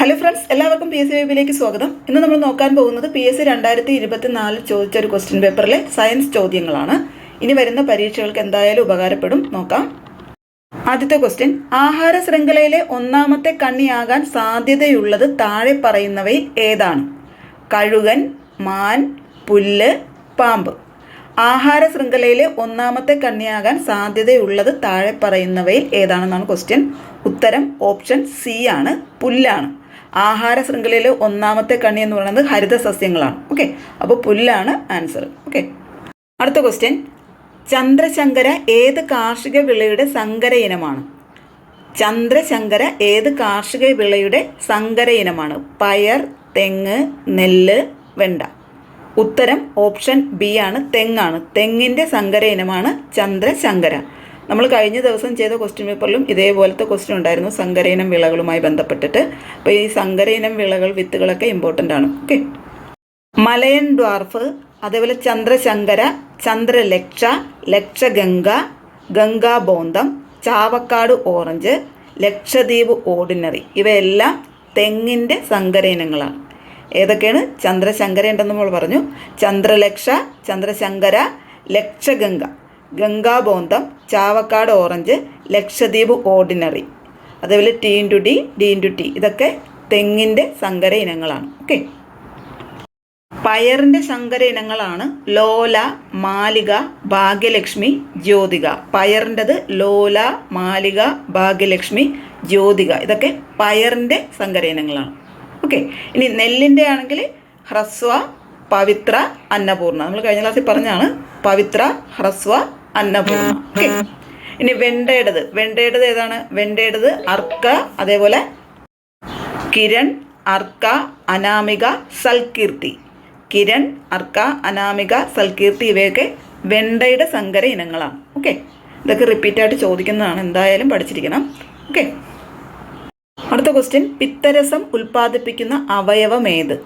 Hello friends, എല്ലാവർക്കും PSC വൈബിലേക്ക് സ്വാഗതം. ഇന്ന് നമ്മൾ നോക്കാൻ പോകുന്നത് PSC 2024 ചോദിച്ച ഒരു ക്വസ്റ്റ്യൻ പേപ്പറിലെ സയൻസ് ചോദ്യങ്ങളാണ്. ഇനി വരുന്ന പരീക്ഷകൾക്ക് എന്തായാലും ഉപകാരപ്പെടും. നോക്കാം. ആദ്യത്തെ ക്വസ്റ്റ്യൻ, ആഹാര ശൃംഖലയിലെ ഒന്നാമത്തെ കണ്ണിയാകാൻ സാധ്യതയുള്ളത് താഴെ പറയുന്നവയിൽ ഏതാണ്? കഴുകൻ, മാൻ, പുല്ല്, പാമ്പ്. ആഹാര ശൃംഖലയിലെ ഒന്നാമത്തെ കണ്ണിയാകാൻ സാധ്യതയുള്ളത് താഴെ പറയുന്നവയിൽ ഏതാണെന്നാണ് ക്വസ്റ്റ്യൻ. ഉത്തരം ഓപ്ഷൻ സി ആണ്, പുല്ലാണ്. ആഹാര ശൃംഖലയിലെ ഒന്നാമത്തെ കണ്ണി എന്ന് പറയുന്നത് ഹരിതസസ്യങ്ങളാണ്. ഓക്കെ, അപ്പോൾ പുല്ലാണ് ആൻസർ. ഓക്കെ, അടുത്ത ക്വസ്റ്റ്യൻ, ചന്ദ്രശങ്കര ഏത് കാർഷിക വിളയുടെ സങ്കര ഇനമാണ്? ചന്ദ്രശങ്കര ഏത് കാർഷിക വിളയുടെ സങ്കര ഇനമാണ്? പയർ, തെങ്ങ്, നെല്ല്, വെണ്ട. ഉത്തരം ഓപ്ഷൻ ബി ആണ്, തെങ്ങാണ്. തെങ്ങിൻ്റെ സങ്കര ഇനമാണ് ചന്ദ്രശങ്കര. നമ്മൾ കഴിഞ്ഞ ദിവസം ചെയ്ത ക്വസ്റ്റ്യൻ പേപ്പറിലും ഇതേപോലത്തെ ക്വസ്റ്റ്യൻ ഉണ്ടായിരുന്നു, സങ്കര ഇനം വിളകളുമായി ബന്ധപ്പെട്ടിട്ട്. അപ്പോൾ ഈ സങ്കര ഇനം വിളകൾ, വിത്തുകളൊക്കെ ഇമ്പോർട്ടൻ്റ് ആണ്. ഓക്കെ, മലയൻ ഡ്വാർഫ്, അതേപോലെ ചന്ദ്രശങ്കര, ചന്ദ്രലക്ഷ, ലക്ഷഗംഗ, ഗംഗാബോന്തം, ചാവക്കാട് ഓറഞ്ച്, ലക്ഷദ്വീപ് ഓർഡിനറി, ഇവയെല്ലാം തെങ്ങിൻ്റെ സങ്കര ഇനങ്ങളാണ്. ഏതൊക്കെയാണ്? ചന്ദ്രശങ്കര ഉണ്ടെന്ന് നമ്മൾ പറഞ്ഞു. ചന്ദ്രലക്ഷ, ചന്ദ്രശങ്കര, ലക്ഷഗംഗ, ഗംഗാബോന്തം, ചാവക്കാട് ഓറഞ്ച്, ലക്ഷദ്വീപ് ഓർഡിനറി, അതേപോലെ T into D, D into T, ഇതൊക്കെ തെങ്ങിൻ്റെ സങ്കര ഇനങ്ങളാണ്. ഓക്കെ, പയറിൻ്റെ സങ്കര ഇനങ്ങളാണ് ലോല, മാലിക, ഭാഗ്യലക്ഷ്മി, ജ്യോതിക. പയറിൻ്റെത് ലോല, മാലിക, ഭാഗ്യലക്ഷ്മി, ജ്യോതിക, ഇതൊക്കെ പയറിൻ്റെ സങ്കര ഇനങ്ങളാണ്. ഓക്കെ, ഇനി നെല്ലിൻ്റെ ആണെങ്കിൽ ഹ്രസ്വ, പവിത്ര, അന്നപൂർണ്ണ. നമ്മൾ കഴിഞ്ഞ ക്ലാസ്സിൽ പറഞ്ഞാണ് പവിത്ര, ഹ്രസ്വ, അന്നപൂർണ്ണ. ഓക്കെ, ഇനി വെണ്ടയുടേത് ഏതാണ്? വെണ്ടയുടേത് അർക്ക, അതേപോലെ കിരൺ, അർക്ക, അനാമിക, സൽകീർത്തി. കിരൺ, അർക്ക, അനാമിക, സൽകീർത്തി, ഇവയൊക്കെ വെണ്ടയുടെ സങ്കര ഇനങ്ങളാണ്. ഓക്കെ, ഇതൊക്കെ റിപ്പീറ്റായിട്ട് ചോദിക്കുന്നതാണ്, എന്തായാലും പഠിച്ചിരിക്കണം. ഓക്കെ, അടുത്ത ക്വസ്റ്റ്യൻ, പിത്തരസം ഉൽപ്പാദിപ്പിക്കുന്ന അവയവം ഏത്?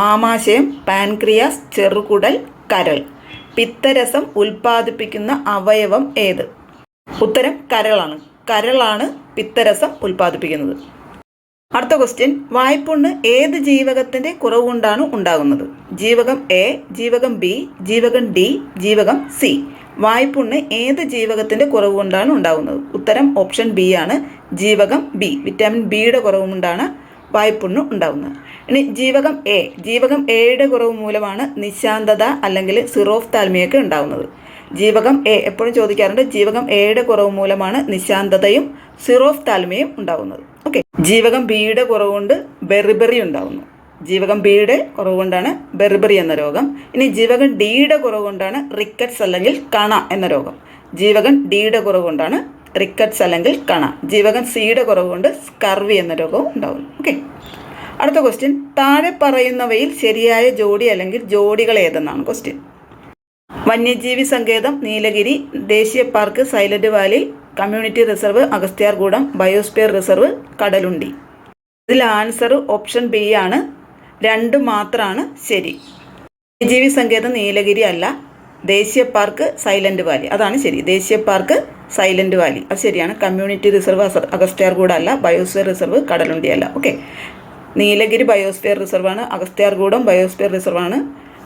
ആമാശയം, പാൻക്രിയാസ്, ചെറുകുടൽ, കരൾ. പിത്തരസം ഉൽപ്പാദിപ്പിക്കുന്ന അവയവം ഏത്? ഉത്തരം കരളാണ്. കരളാണ് പിത്തരസം ഉൽപ്പാദിപ്പിക്കുന്നത്. അടുത്ത ക്വസ്റ്റ്യൻ, വായ്പുണ്ണ് ഏത് ജീവകത്തിൻ്റെ കുറവ് കൊണ്ടാണ് ഉണ്ടാകുന്നത്? ജീവകം എ, ജീവകം ബി, ജീവകം ഡി, ജീവകം സി. വായ്പുണ്ണ് ഏത് ജീവകത്തിൻ്റെ കുറവ് കൊണ്ടാണ് ഉണ്ടാകുന്നത്? ഉത്തരം ഓപ്ഷൻ ബി ആണ്, ജീവകം ബി. വിറ്റാമിൻ ബിയുടെ കുറവ് കൊണ്ടാണ് വായ്പുണ്ണ് ഉണ്ടാകുന്നത്. ഇനി ജീവകം എ, ജീവകം എയുടെ കുറവ് മൂലമാണ് നിശാന്തത അല്ലെങ്കിൽ സിറോഫ്താൽമിയൊക്കെ ഉണ്ടാകുന്നത്. ജീവകം എ എപ്പോഴും ചോദിക്കാറുണ്ട്. ജീവകം എയുടെ കുറവ് മൂലമാണ് നിശാന്തതയും സിറോഫ്താൽമിയും ഉണ്ടാകുന്നത്. ഓക്കെ, ജീവകം ബിയുടെ കുറവ് കൊണ്ട് ബെറിബറി ഉണ്ടാകുന്നു. ജീവകം ബിയുടെ കുറവ് കൊണ്ടാണ് ബെറിബറി എന്ന രോഗം. ഇനി ജീവകം ഡിയുടെ കുറവ് കൊണ്ടാണ് റിക്കറ്റ്സ് അല്ലെങ്കിൽ കണ എന്ന രോഗം. ജീവകം ഡിയുടെ കുറവ് കൊണ്ടാണ് റിക്കറ്റ്സ് അല്ലെങ്കിൽ കണ. ജീവകം സിയുടെ കുറവ് കൊണ്ട് സ്കർവി എന്ന രോഗവും ഉണ്ടാകുന്നു. ഓക്കെ, അടുത്ത ക്വസ്റ്റ്യൻ, താഴെ പറയുന്നവയിൽ ശരിയായ ജോഡി അല്ലെങ്കിൽ ജോഡികൾ ഏതെന്നാണ് ക്വസ്റ്റ്യൻ. വന്യജീവി സങ്കേതം നീലഗിരി, ദേശീയ park silent Valley, community reserve Agasthyarkoodam, biosphere reserve Kadalundi. ഇതിൽ ആൻസർ ഓപ്ഷൻ ബി ആണ്, 2 മാത്രമാണ് ശരി. വന്യജീവി സങ്കേതം നീലഗിരി അല്ല, ദേശീയ പാർക്ക് സൈലന്റ് വാലി, അതാണ് ശരി. ദേശീയ പാർക്ക് സൈലന്റ് വാലി അത് ശരിയാണ്. കമ്മ്യൂണിറ്റി റിസർവ് അഗസ്ത്യാർകൂടം അല്ല, ബയോസ്ഫിയർ റിസർവ് കടലുണ്ടി അല്ല. ഓക്കെ, നീലഗിരി ബയോസ്ഫിയർ റിസർവാണ്, അഗസ്ത്യാർകൂടം ബയോസ്ഫിയർ റിസർവാണ്,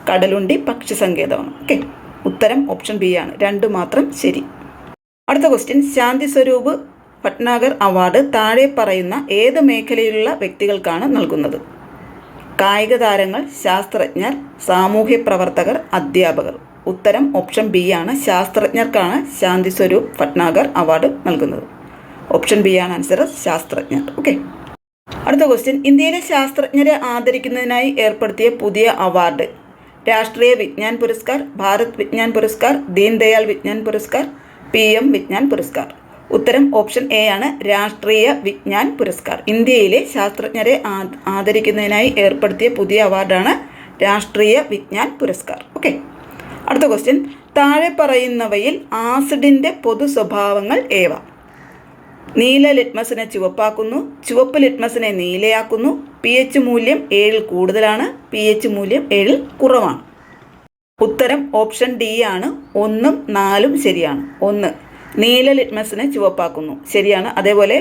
കടലുണ്ടി പക്ഷി സങ്കേതമാണ്. ഓക്കെ, ഉത്തരം ഓപ്ഷൻ ബി ആണ്, 2 മാത്രം ശരി. അടുത്ത ക്വസ്റ്റ്യൻ, ശാന്തി സ്വരൂപ് ഭട്നാഗർ അവാർഡ് താഴെ പറയുന്ന ഏത് മേഖലയിലുള്ള വ്യക്തികൾക്കാണ് നൽകുന്നത്? കായിക താരങ്ങൾ, ശാസ്ത്രജ്ഞർ, സാമൂഹ്യ പ്രവർത്തകർ, അധ്യാപകർ. ഉത്തരം ഓപ്ഷൻ ബി ആണ്, ശാസ്ത്രജ്ഞർക്കാണ് ശാന്തി സ്വരൂപ് ഭട്നാഗർ അവാർഡ് നൽകുന്നത്. ഓപ്ഷൻ ബി ആണ് ആൻസർ, ശാസ്ത്രജ്ഞർ. ഓക്കെ, അടുത്ത ക്വസ്റ്റ്യൻ, ഇന്ത്യയിലെ ശാസ്ത്രജ്ഞരെ ആദരിക്കുന്നതിനായി ഏർപ്പെടുത്തിയ പുതിയ അവാർഡ്? രാഷ്ട്രീയ വിജ്ഞാൻ പുരസ്കാർ, ഭാരത് വിജ്ഞാൻ പുരസ്കാർ, ദീൻ ദയാൽ വിജ്ഞാൻ പുരസ്കാർ, PM വിജ്ഞാൻ പുരസ്കാർ. ഉത്തരം ഓപ്ഷൻ എ ആണ്, രാഷ്ട്രീയ വിജ്ഞാൻ പുരസ്കാർ. ഇന്ത്യയിലെ ശാസ്ത്രജ്ഞരെ ആദരിക്കുന്നതിനായി ഏർപ്പെടുത്തിയ പുതിയ അവാർഡാണ് രാഷ്ട്രീയ വിജ്ഞാൻ പുരസ്കാർ. ഓക്കെ, അടുത്ത ക്വസ്റ്റ്യൻ, താഴെ പറയുന്നവയിൽ ആസിഡിൻ്റെ പൊതു സ്വഭാവങ്ങൾ ഏവ? നീല ലിറ്റ്മസിനെ ചുവപ്പാക്കുന്നു, ചുവപ്പ് ലിറ്റ്മസിനെ നീലയാക്കുന്നു, pH മൂല്യം 7 കൂടുതലാണ്, pH മൂല്യം 7 കുറവാണ്. ഉത്തരം ഓപ്ഷൻ ഡി ആണ്, 1ഉം 4ഉം ശരിയാണ്. 1 നീല ലിറ്റ്മസിനെ ചുവപ്പാക്കുന്നു ശരിയാണ്. അതേപോലെ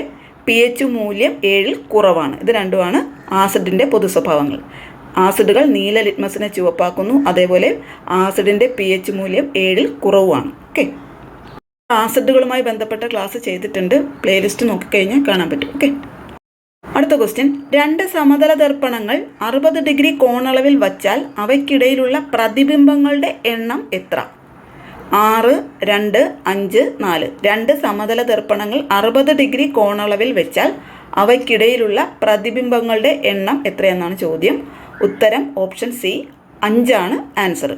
pH മൂല്യം 7 കുറവാണ്. ഇത് രണ്ടുമാണ് ആസിഡിൻ്റെ പൊതു സ്വഭാവങ്ങൾ. ആസിഡുകൾ നീല ലിറ്റ്മസിനെ ചുവപ്പാക്കുന്നു. അതേപോലെ ആസിഡിൻ്റെ pH മൂല്യം 7 കുറവാണ്. ഓക്കെ, ആസിഡുകളുമായി ബന്ധപ്പെട്ട ക്ലാസ് ചെയ്തിട്ടുണ്ട്. പ്ലേലിസ്റ്റ് നോക്കിക്കഴിഞ്ഞാൽ കാണാൻ പറ്റും. ഓക്കെ, അടുത്ത ക്വസ്റ്റ്യൻ. 2 സമതല ദർപ്പണങ്ങൾ 60 ഡിഗ്രി കോണളവിൽ വച്ചാൽ അവയ്ക്കിടയിലുള്ള പ്രതിബിംബങ്ങളുടെ എണ്ണം എത്ര? 6, 2, 5, 4. 2 സമതല ദർപ്പണങ്ങൾ 60 ഡിഗ്രി കോണളവിൽ വെച്ചാൽ അവയ്ക്കിടയിലുള്ള പ്രതിബിംബങ്ങളുടെ എണ്ണം എത്രയെന്നാണ് ചോദ്യം. ഉത്തരം ഓപ്ഷൻ സി 5 ആണ് ആൻസർ.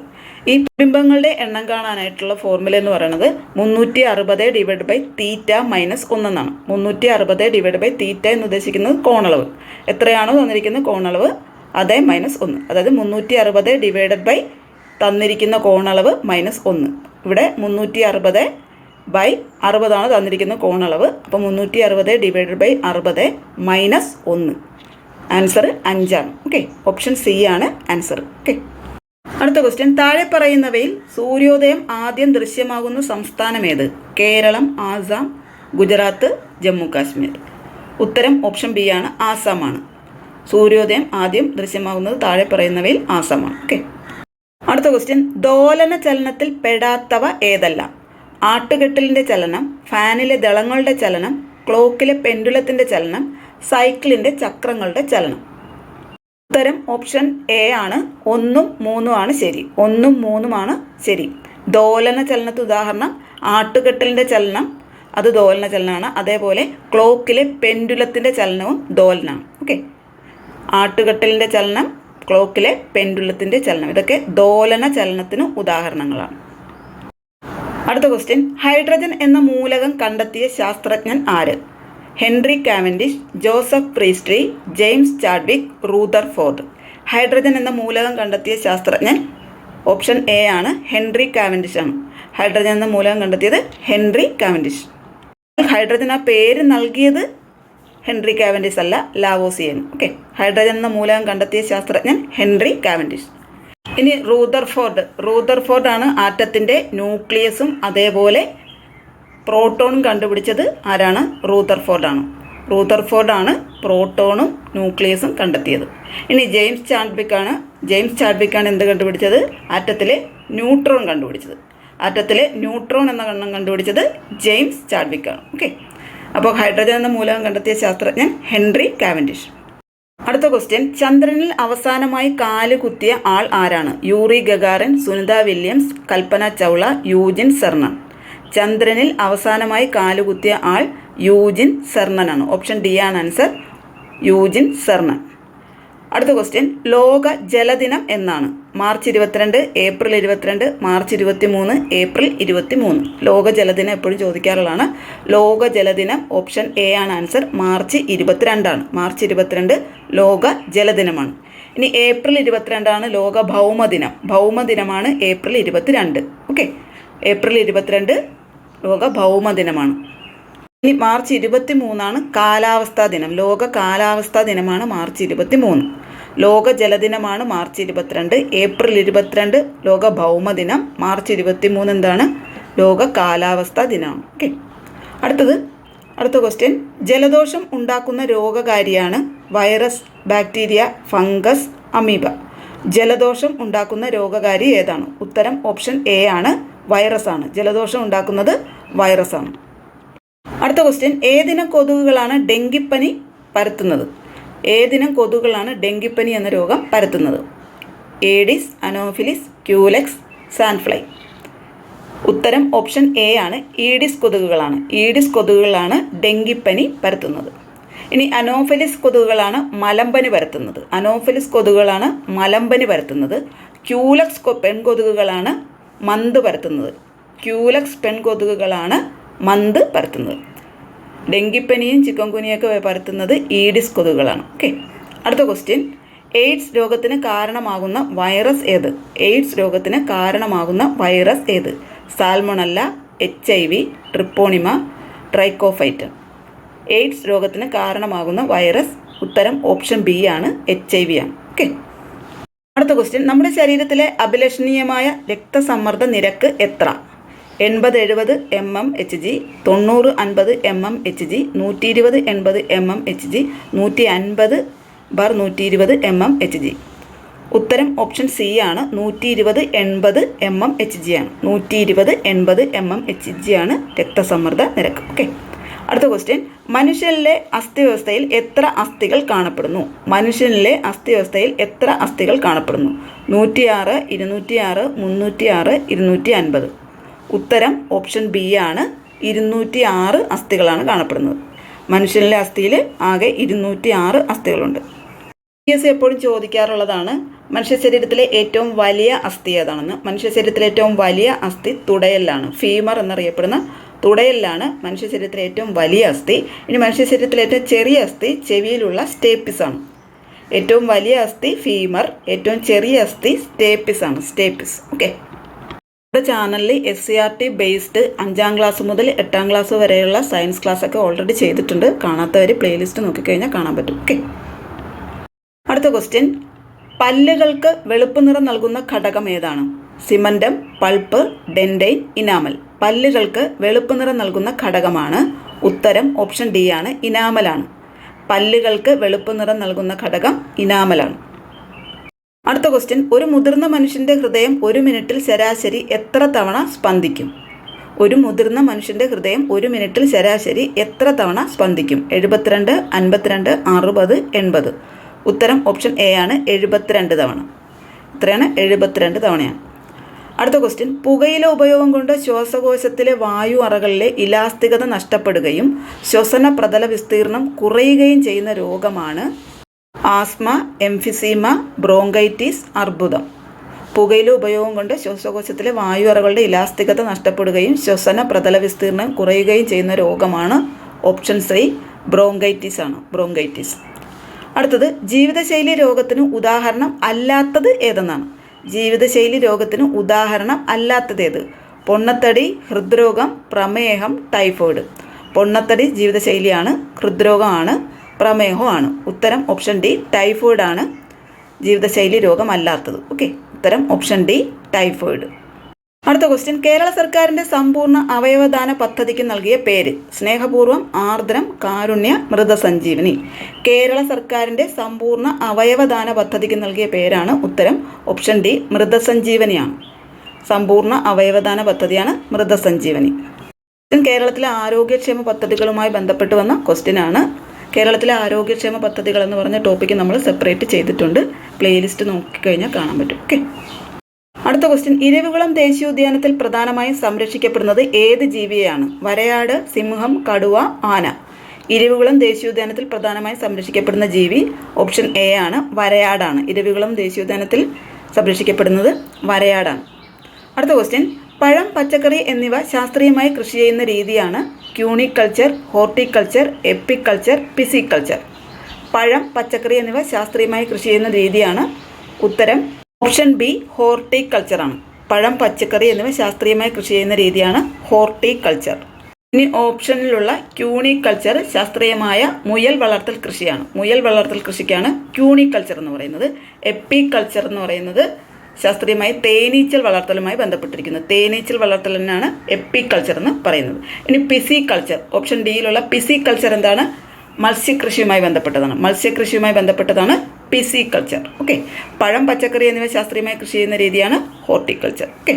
ഈ ബിംബങ്ങളുടെ എണ്ണം കാണാനായിട്ടുള്ള ഫോർമുല എന്ന് പറയുന്നത് 360 ഡിവൈഡ് ബൈ തീറ്റ മൈനസ് 1 എന്നാണ്. 360 ഡിവൈഡ് ബൈ തീറ്റ എന്ന് ഉദ്ദേശിക്കുന്നത് കോണളവ്. എത്രയാണോ തന്നിരിക്കുന്ന കോണളവ് അതേ മൈനസ് 1. അതായത് 360 ഡിവൈഡഡ് ബൈ തന്നിരിക്കുന്ന കോണളവ് മൈനസ് 1. ഇവിടെ 360 ബൈ 60 ആണ് തന്നിരിക്കുന്ന കോണളവ്. അപ്പോൾ 360 ഡിവൈഡഡ് ബൈ 60 മൈനസ് 1. ആൻസർ 5 ആണ്. ഓക്കെ, ഓപ്ഷൻ സി ആണ് ആൻസർ. ഓക്കെ, അടുത്ത ക്വസ്റ്റ്യൻ. താഴെ പറയുന്നവയിൽ സൂര്യോദയം ആദ്യം ദൃശ്യമാകുന്ന സംസ്ഥാനം ഏത്? കേരളം, ആസാം, ഗുജറാത്ത്, ജമ്മു കാശ്മീർ. ഉത്തരം ഓപ്ഷൻ ബി ആണ്, ആസാമാണ്. സൂര്യോദയം ആദ്യം ദൃശ്യമാകുന്നത് താഴെ പറയുന്നവയിൽ ആസാമാണ്. ഓക്കെ, അടുത്ത ക്വസ്റ്റ്യൻ. ദോലന ചലനത്തിൽ പെടാത്തവ ഏതെല്ലാം? ആട്ടുകെട്ടിലിൻ്റെ ചലനം, ഫാനിലെ ദളങ്ങളുടെ ചലനം, ക്ലോക്കിലെ പെൻഡുലത്തിൻ്റെ ചലനം, സൈക്കിളിൻ്റെ ചക്രങ്ങളുടെ ചലനം. ഉത്തരം ഓപ്ഷൻ എ ആണ്. 1ഉം 3ഉം ആണ് ശരി. 1ഉം 3ഉം ആണ് ശരി. ദോലന ചലനത്തിന് ഉദാഹരണം ആട്ടുകെട്ടലിൻ്റെ ചലനം, അത് ദോലന ചലനമാണ്. അതേപോലെ ക്ലോക്കിലെ പെൻഡുലത്തിൻ്റെ ചലനവും ദോലനമാണ്. ഓക്കെ, ആട്ടുകെട്ടലിൻ്റെ ചലനം, ക്ലോക്കിലെ പെൻഡുലത്തിൻ്റെ ചലനം, ഇതൊക്കെ ദോലന ചലനത്തിന് ഉദാഹരണങ്ങളാണ്. അടുത്ത ക്വസ്റ്റ്യൻ. ഹൈഡ്രജൻ എന്ന മൂലകം കണ്ടെത്തിയ ശാസ്ത്രജ്ഞൻ ആര്? Henry Cavendish, Joseph Priestley, James Chadwick, Rutherford. Hydrogen എന്ന മൂലകം കണ്ടെത്തിയ ശാസ്ത്രജ്ഞൻ ഓപ്ഷൻ എ ആണ്, ഹെൻറി കാവൻഡിഷ് ആണ്. ഹൈഡ്രജൻ എന്ന മൂലകം കണ്ടെത്തിയത് ഹെൻറി കാവൻഡിഷ്. ഹൈഡ്രജൻ ആ പേര് നൽകിയത് ഹെൻറി കാവൻഡിഷ് അല്ല, ലാവോസിയൻ. ഓക്കെ, ഹൈഡ്രജൻ എന്ന മൂലകം കണ്ടെത്തിയ ശാസ്ത്രജ്ഞൻ ഹെൻറി കാവൻഡിഷ്. ഇനി റൂദർഫോർഡ് ആണ് ആറ്റത്തിൻ്റെ ന്യൂക്ലിയസും അതേപോലെ പ്രോട്ടോണും കണ്ടുപിടിച്ചത്. ആരാണ്? റൂദർഫോർഡാണ് പ്രോട്ടോണും ന്യൂക്ലിയസും കണ്ടെത്തിയത്. ഇനി ജെയിംസ് ചാഡ്വിക് ആണ് എന്ത് കണ്ടുപിടിച്ചത്? ആറ്റത്തിലെ ന്യൂട്രോൺ കണ്ടുപിടിച്ചത്. ആറ്റത്തിലെ ന്യൂട്രോൺ എന്ന കണ്ണം കണ്ടുപിടിച്ചത് ജെയിംസ് ചാഡ്വിക് ആണ്. ഓക്കെ, അപ്പോൾ ഹൈഡ്രജൻ എന്ന മൂലകം കണ്ടെത്തിയ ശാസ്ത്രജ്ഞൻ ഹെൻറി കാവൻഡിഷ്. അടുത്ത ക്വസ്റ്റ്യൻ. ചന്ദ്രനിൽ അവസാനമായി കാല് കുത്തിയ ആൾ ആരാണ്? Yuri Gagarin, Sunitha Williams, Kalpana Chawla, യൂജിൻ സെർണൻ. ചന്ദ്രനിൽ അവസാനമായി കാലുകുത്തിയ ആൾ യൂജിൻ സെർണൻ ആണ്. ഓപ്ഷൻ ഡി ആണ് ആൻസർ, യൂജിൻ സെർണൻ. അടുത്ത ക്വസ്റ്റ്യൻ. ലോക ജലദിനം എന്നാണ്? March 22, April 22, March 23, April 23. ലോക ജലദിനം എപ്പോഴും ചോദിക്കാറുള്ളതാണ്. ലോക ജലദിനം ഓപ്ഷൻ എ ആണ് ആൻസർ, മാർച്ച് 22 ആണ്. മാർച്ച് 22 ലോക ജലദിനമാണ്. ഇനി ഏപ്രിൽ 22 ആണ് ലോക ഭൗമദിനം. ഭൗമദിനമാണ് ഏപ്രിൽ 22. ഓക്കെ, ഏപ്രിൽ 22 ലോക ഭൗമദിനമാണ്. ഇനി മാർച്ച് 23 ആണ് കാലാവസ്ഥാ ദിനം. ലോക കാലാവസ്ഥാ ദിനമാണ് മാർച്ച് 23. ലോക ജലദിനമാണ് മാർച്ച് 22. ഏപ്രിൽ 22 ലോക ഭൗമദിനം. മാർച്ച് 23 എന്താണ്? ലോക കാലാവസ്ഥാ ദിനമാണ്. ഓക്കെ, അടുത്ത ക്വസ്റ്റ്യൻ. ജലദോഷം ഉണ്ടാക്കുന്ന രോഗകാരിയാണ് വൈറസ്, ബാക്ടീരിയ, ഫംഗസ്, അമീബ. ജലദോഷം ഉണ്ടാക്കുന്ന രോഗകാരി ഏതാണ്? ഉത്തരം ഓപ്ഷൻ എ ആണ്, വൈറസ് ആണ്. ജലദോഷം ഉണ്ടാക്കുന്നത് വൈറസ് ആണ്. അടുത്ത ക്വസ്റ്റ്യൻ. ഏതിനം കൊതുകുകളാണ് ഡെങ്കിപ്പനി പരത്തുന്നത്? ഏതിനം കൊതുകുകളാണ് ഡെങ്കിപ്പനി എന്ന രോഗം പരത്തുന്നത്? Aedes, Anopheles, Culex, sandfly. ഉത്തരം ഓപ്ഷൻ എ ആണ്, ഈഡിസ് കൊതുകുകളാണ്. ഈഡിസ് കൊതുകുകളാണ് ഡെങ്കിപ്പനി പരത്തുന്നത്. ഇനി അനോഫിലിസ് കൊതുകുകളാണ് മലമ്പനി പരത്തുന്നത്. അനോഫിലിസ് കൊതുകുകളാണ് മലമ്പനി പരത്തുന്നത്. ക്യൂലെക്സ് പെൺകൊതുകുകളാണ് മന്ത് പരത്തുന്നത്. ക്യൂലെക്സ് പെൺകൊതുകുകളാണ് മന്ത് പരത്തുന്നത്. ഡെങ്കിപ്പനിയും ചിക്കൻ ഗുനിയൊക്കെ പരത്തുന്നത് ഈഡിസ് കൊതുകുകളാണ്. ഓക്കെ, അടുത്ത ക്വസ്റ്റ്യൻ. എയ്ഡ്സ് രോഗത്തിന് കാരണമാകുന്ന വൈറസ് ഏത്? എയ്ഡ്സ് രോഗത്തിന് കാരണമാകുന്ന വൈറസ് ഏത്? Salmonella, HIV, Treponema, Trichophyton. AIDS രോഗത്തിന് കാരണമാകുന്ന വൈറസ് ഉത്തരം ഓപ്ഷൻ ബി ആണ്, HIV ആണ്. ഓക്കെ, അടുത്ത ക്വസ്റ്റ്യൻ. നമ്മുടെ ശരീരത്തിലെ അഭിലഷണീയമായ രക്തസമ്മർദ്ദ നിരക്ക് എത്ര? 80-70 mmHg, 90-50 mmHg, 120-80 mmHg, 150 bar 120 mm/Hg. ഉത്തരം ഓപ്ഷൻ സി ആണ്. 120/80 mm/Hg ആണ്. 120/80 mm/Hg ആണ് രക്തസമ്മർദ്ദ നിരക്ക്. ഓക്കെ, അടുത്ത ക്വസ്റ്റ്യൻ. മനുഷ്യനിലെ അസ്ഥിവ്യവസ്ഥയിൽ എത്ര അസ്ഥികൾ കാണപ്പെടുന്നു? മനുഷ്യനിലെ അസ്ഥിവ്യവസ്ഥയിൽ എത്ര അസ്ഥികൾ കാണപ്പെടുന്നു? 106, 206, 306, 250. ഉത്തരം ഓപ്ഷൻ ബി ആണ്. 206 അസ്ഥികളാണ് കാണപ്പെടുന്നത്. മനുഷ്യനിലെ അസ്ഥിയിൽ ആകെ 206 അസ്ഥികളുണ്ട്. PSC എപ്പോഴും ചോദിക്കാറുള്ളതാണ് മനുഷ്യ ശരീരത്തിലെ ഏറ്റവും വലിയ അസ്ഥി ഏതാണെന്ന്. മനുഷ്യ ശരീരത്തിലെ ഏറ്റവും വലിയ അസ്ഥി തുടയലിലാണ്. ഫീമർ എന്നറിയപ്പെടുന്ന തുടയലിലാണ് മനുഷ്യ ശരീരത്തിലെ ഏറ്റവും വലിയ അസ്ഥി. ഇനി മനുഷ്യ ശരീരത്തിലെ ഏറ്റവും ചെറിയ അസ്ഥി ചെവിയിലുള്ള സ്റ്റേപ്പിസ് ആണ്. ഏറ്റവും വലിയ അസ്ഥി ഫീമർ, ഏറ്റവും ചെറിയ അസ്ഥി സ്റ്റേപ്പിസ് ആണ്. സ്റ്റേപ്പിസ്. ഓക്കെ, നമ്മുടെ ചാനലിൽ SCRT ബേസ്ഡ് 5ാം ക്ലാസ് മുതൽ 8ാം ക്ലാസ് വരെയുള്ള സയൻസ് ക്ലാസ്സൊക്കെ ഓൾറെഡി ചെയ്തിട്ടുണ്ട്. കാണാത്തവർ പ്ലേലിസ്റ്റ് നോക്കിക്കഴിഞ്ഞാൽ കാണാൻ പറ്റും. ഓക്കെ, അടുത്ത ക്വസ്റ്റ്യൻ. പല്ലുകൾക്ക് വെളുപ്പ് നിറം നൽകുന്ന ഘടകം ഏതാണ്? Cementum, pulp, dentine, enamel. പല്ലുകൾക്ക് വെളുപ്പ് നിറം നൽകുന്ന ഘടകമാണ്. ഉത്തരം ഓപ്ഷൻ ഡി ആണ്. ഇനാമലാണ്. പല്ലുകൾക്ക് വെളുപ്പ് നിറം നൽകുന്ന ഘടകം ഇനാമലാണ്. അടുത്ത ക്വസ്റ്റ്യൻ. ഒരു മുതിർന്ന മനുഷ്യൻ്റെ ഹൃദയം 1 മിനിറ്റിൽ ശരാശരി എത്ര തവണ സ്പന്ദിക്കും? ഒരു മുതിർന്ന മനുഷ്യൻ്റെ ഹൃദയം 1 മിനിറ്റിൽ ശരാശരി എത്ര തവണ സ്പന്ദിക്കും? 72, 52, 60, 80. ഉത്തരം ഓപ്ഷൻ എ ആണ്. 72 തവണ. ഇത്രയാണ് 72 തവണയാണ്. അടുത്ത ക്വസ്റ്റ്യൻ. പുകയില ഉപയോഗം കൊണ്ട് ശ്വാസകോശത്തിലെ വായു അറകളിലെ ഇലാസ്തികത നഷ്ടപ്പെടുകയും ശ്വസന പ്രതല വിസ്തീർണം കുറയുകയും ചെയ്യുന്ന രോഗമാണ് ആസ്മ, എംഫിസീമ, ബ്രോങ്കൈറ്റിസ്, അർബുദം. പുകയില ഉപയോഗം കൊണ്ട് ശ്വാസകോശത്തിലെ വായു അറകളുടെ ഇലാസ്തികത നഷ്ടപ്പെടുകയും ശ്വസന പ്രതല വിസ്തീർണം കുറയുകയും ചെയ്യുന്ന രോഗമാണ് ഓപ്ഷൻ സി ബ്രോങ്കൈറ്റിസ് ആണ്. ബ്രോങ്കൈറ്റിസ്. അടുത്തത്. ജീവിതശൈലി രോഗത്തിന് ഉദാഹരണം അല്ലാത്തത് ഏതെന്നാണ്? ജീവിതശൈലി രോഗത്തിന് ഉദാഹരണം അല്ലാത്തത് ഏത്? പൊണ്ണത്തടി, ഹൃദ്രോഗം, പ്രമേഹം, ടൈഫോയിഡ്. പൊണ്ണത്തടി ജീവിതശൈലിയാണ്, ഹൃദ്രോഗമാണ്, പ്രമേഹമാണ്. ഉത്തരം ഓപ്ഷൻ ഡി ടൈഫോയിഡ് ആണ് ജീവിതശൈലി രോഗം അല്ലാത്തത്. ഓക്കെ, ഉത്തരം ഓപ്ഷൻ ഡി ടൈഫോയിഡ്. അടുത്ത ക്വസ്റ്റ്യൻ. കേരള സർക്കാരിൻ്റെ സമ്പൂർണ്ണ അവയവദാന പദ്ധതിക്ക് നൽകിയ പേര്? സ്നേഹപൂർവ്വം, ആർദ്രം, കാരുണ്യ, മൃതസഞ്ജീവനി. കേരള സർക്കാരിൻ്റെ സമ്പൂർണ്ണ അവയവദാന പദ്ധതിക്ക് നൽകിയ പേരാണ്. ഉത്തരം ഓപ്ഷൻ ഡി മൃതസഞ്ജീവനിയാണ്. സമ്പൂർണ്ണ അവയവദാന പദ്ധതിയാണ് മൃതസഞ്ജീവനി. കേരളത്തിലെ ആരോഗ്യക്ഷേമ പദ്ധതികളുമായി ബന്ധപ്പെട്ട് വന്ന ക്വസ്റ്റ്യൻ ആണ്. കേരളത്തിലെ ആരോഗ്യക്ഷേമ പദ്ധതികൾ എന്ന് പറഞ്ഞ ടോപ്പിക്ക് നമ്മൾ സെപ്പറേറ്റ് ചെയ്തിട്ടുണ്ട്. പ്ലേലിസ്റ്റ് നോക്കിക്കഴിഞ്ഞാൽ കാണാൻ പറ്റും. ഓക്കെ, അടുത്ത ക്വസ്റ്റ്യൻ. ഇരവികുളം ദേശീയോദ്യാനത്തിൽ പ്രധാനമായും സംരക്ഷിക്കപ്പെടുന്നത് ഏത് ജീവിയെയാണ്? വരയാട്, സിംഹം, കടുവ, ആന. ഇരവികുളം ദേശീയോദ്യാനത്തിൽ പ്രധാനമായും സംരക്ഷിക്കപ്പെടുന്ന ജീവി ഓപ്ഷൻ എ ആണ്. വരയാടാണ്. ഇരവികുളം ദേശീയോദ്യാനത്തിൽ സംരക്ഷിക്കപ്പെടുന്നത് വരയാടാണ്. അടുത്ത ക്വസ്റ്റ്യൻ. പഴം, പച്ചക്കറി എന്നിവ ശാസ്ത്രീയമായി കൃഷി ചെയ്യുന്ന രീതിയാണ് ക്യൂണിക്കൾച്ചർ, ഹോർട്ടിക്കൾച്ചർ, എപ്പിക്കൾച്ചർ, പിസിക്കൾച്ചർ. പഴം, പച്ചക്കറി എന്നിവ ശാസ്ത്രീയമായി കൃഷി ചെയ്യുന്ന രീതിയാണ്. ഉത്തരം ഓപ്ഷൻ ബി ഹോർട്ടിക്കൾച്ചർ ആണ്. പഴം, പച്ചക്കറി എന്നിവ ശാസ്ത്രീയമായി കൃഷി ചെയ്യുന്ന രീതിയാണ് ഹോർട്ടിക്കൾച്ചർ. ഇനി ഓപ്ഷനിലുള്ള ക്യൂണിക്കൾച്ചർ ശാസ്ത്രീയമായ മുയൽ വളർത്തൽ കൃഷിയാണ്. മുയൽ വളർത്തൽ കൃഷിക്കാണ് ക്യൂണിക്കൾച്ചർ എന്ന് പറയുന്നത്. എപ്പിക്കൾച്ചർ എന്ന് പറയുന്നത് ശാസ്ത്രീയമായി തേനീച്ചൽ വളർത്തലുമായി ബന്ധപ്പെട്ടിരിക്കുന്നത്. തേനീച്ചൽ വളർത്തലിനാണ് എപ്പിക്കൾച്ചർ എന്ന് പറയുന്നത്. ഇനി പിസിക്കൾച്ചർ, ഓപ്ഷൻ ഡിയിലുള്ള പിസിക്കൾച്ചർ എന്താണ്? മത്സ്യകൃഷിയുമായി ബന്ധപ്പെട്ടതാണ്. മത്സ്യകൃഷിയുമായി ബന്ധപ്പെട്ടതാണ് പിസിക്കൾച്ചർ. ഓക്കെ, പഴം, പച്ചക്കറി എന്നിവ ശാസ്ത്രീയമായി കൃഷി ചെയ്യുന്ന രീതിയാണ് ഹോർട്ടിക്കൾച്ചർ. ഓക്കെ,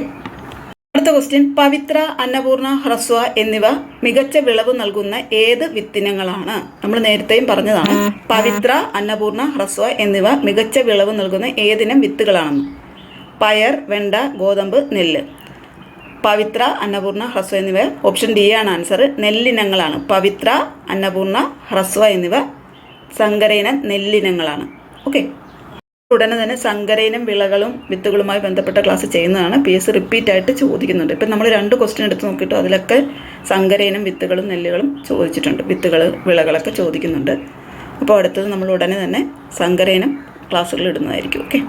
അടുത്ത ക്വസ്റ്റ്യൻ. പവിത്ര, അന്നപൂർണ, ഹ്രസ്വ എന്നിവ മികച്ച വിളവ് നൽകുന്ന ഏത് വിത്തിനങ്ങളാണ്? നമ്മൾ നേരത്തെയും പറഞ്ഞതാണ്. പവിത്ര, അന്നപൂർണ, ഹ്രസ്വ എന്നിവ മികച്ച വിളവ് നൽകുന്ന ഏതിനം വിത്തുകളാണെന്ന്. പയർ, വെണ്ട, ഗോതമ്പ്, നെല്ല്. പവിത്ര, അന്നപൂർണ, ഹ്രസ്വ എന്നിവ ഓപ്ഷൻ ഡി ആണ് ആൻസർ. നെല്ലിനങ്ങളാണ്. പവിത്ര, അന്നപൂർണ, ഹ്രസ്വ എന്നിവ സങ്കരയിനം നെല്ലിനങ്ങളാണ്. ഓക്കെ, ഉടനെ തന്നെ സങ്കരയിനം വിളകളും വിത്തുകളുമായി ബന്ധപ്പെട്ട ക്ലാസ് ചെയ്യുന്നതാണ്. PSC റിപ്പീറ്റ് ആയിട്ട് ചോദിക്കുന്നുണ്ട്. ഇപ്പം നമ്മൾ 2 ക്വസ്റ്റ്യൻ എടുത്ത് നോക്കിയിട്ട് അതിലൊക്കെ സങ്കരയിനം വിത്തുകളും നെല്ലുകളും ചോദിച്ചിട്ടുണ്ട്. വിത്തുകൾ, വിളകളൊക്കെ ചോദിക്കുന്നുണ്ട്. അപ്പോൾ അടുത്തത് നമ്മൾ ഉടനെ തന്നെ സങ്കരയിനം ക്ലാസ്സുകൾ ഇടുന്നതായിരിക്കും. ഓക്കെ,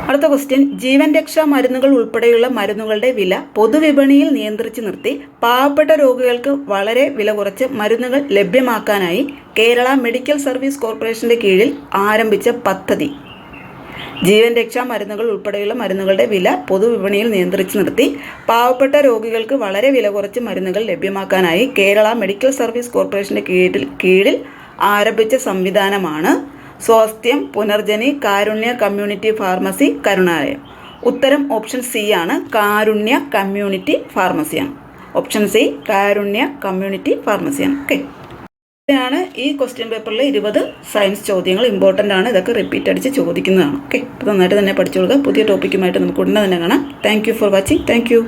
അടുത്ത ക്വസ്റ്റ്യൻ. ജീവൻ രക്ഷാ മരുന്നുകൾ ഉൾപ്പെടെയുള്ള മരുന്നുകളുടെ വില പൊതുവിപണിയിൽ നിയന്ത്രിച്ച് നിർത്തി പാവപ്പെട്ട രോഗികൾക്ക് വളരെ വില കുറച്ച് മരുന്നുകൾ ലഭ്യമാക്കാനായി കേരള മെഡിക്കൽ സർവീസ് കോർപ്പറേഷൻ്റെ കീഴിൽ ആരംഭിച്ച പദ്ധതി. ജീവൻ രക്ഷാ മരുന്നുകൾ ഉൾപ്പെടെയുള്ള മരുന്നുകളുടെ വില പൊതുവിപണിയിൽ നിയന്ത്രിച്ച് നിർത്തി പാവപ്പെട്ട രോഗികൾക്ക് വളരെ വില കുറച്ച് മരുന്നുകൾ ലഭ്യമാക്കാനായി കേരള മെഡിക്കൽ സർവീസ് കോർപ്പറേഷൻ്റെ കീഴിൽ ആരംഭിച്ച സംവിധാനമാണ് സ്വാസ്ഥ്യം, പുനർജനി, കാരുണ്യ കമ്മ്യൂണിറ്റി ഫാർമസി, കരുണാലയം. ഉത്തരം ഓപ്ഷൻ സി ആണ്, കാരുണ്യ കമ്മ്യൂണിറ്റി ഫാർമസിയാണ്. ഓപ്ഷൻ സി കാരുണ്യ കമ്മ്യൂണിറ്റി ഫാർമസിയാണ്. ഓക്കെ, ഇതാണ് ഈ ക്വസ്റ്റ്യൻ പേപ്പറിലെ 20 സയൻസ് ചോദ്യങ്ങൾ. ഇമ്പോർട്ടൻ്റ് ആണ്, ഇതൊക്കെ റിപ്പീറ്റ് അടിച്ച് ചോദിക്കുന്നതാണ്. ഓക്കെ, അപ്പോൾ നന്നായിട്ട് തന്നെ പഠിച്ചു കൊടുക്കുക. പുതിയ ടോപ്പിക്കുമായിട്ട് നമുക്ക് ഉടനെ തന്നെ കാണാം. Thank you for watching. Thank you.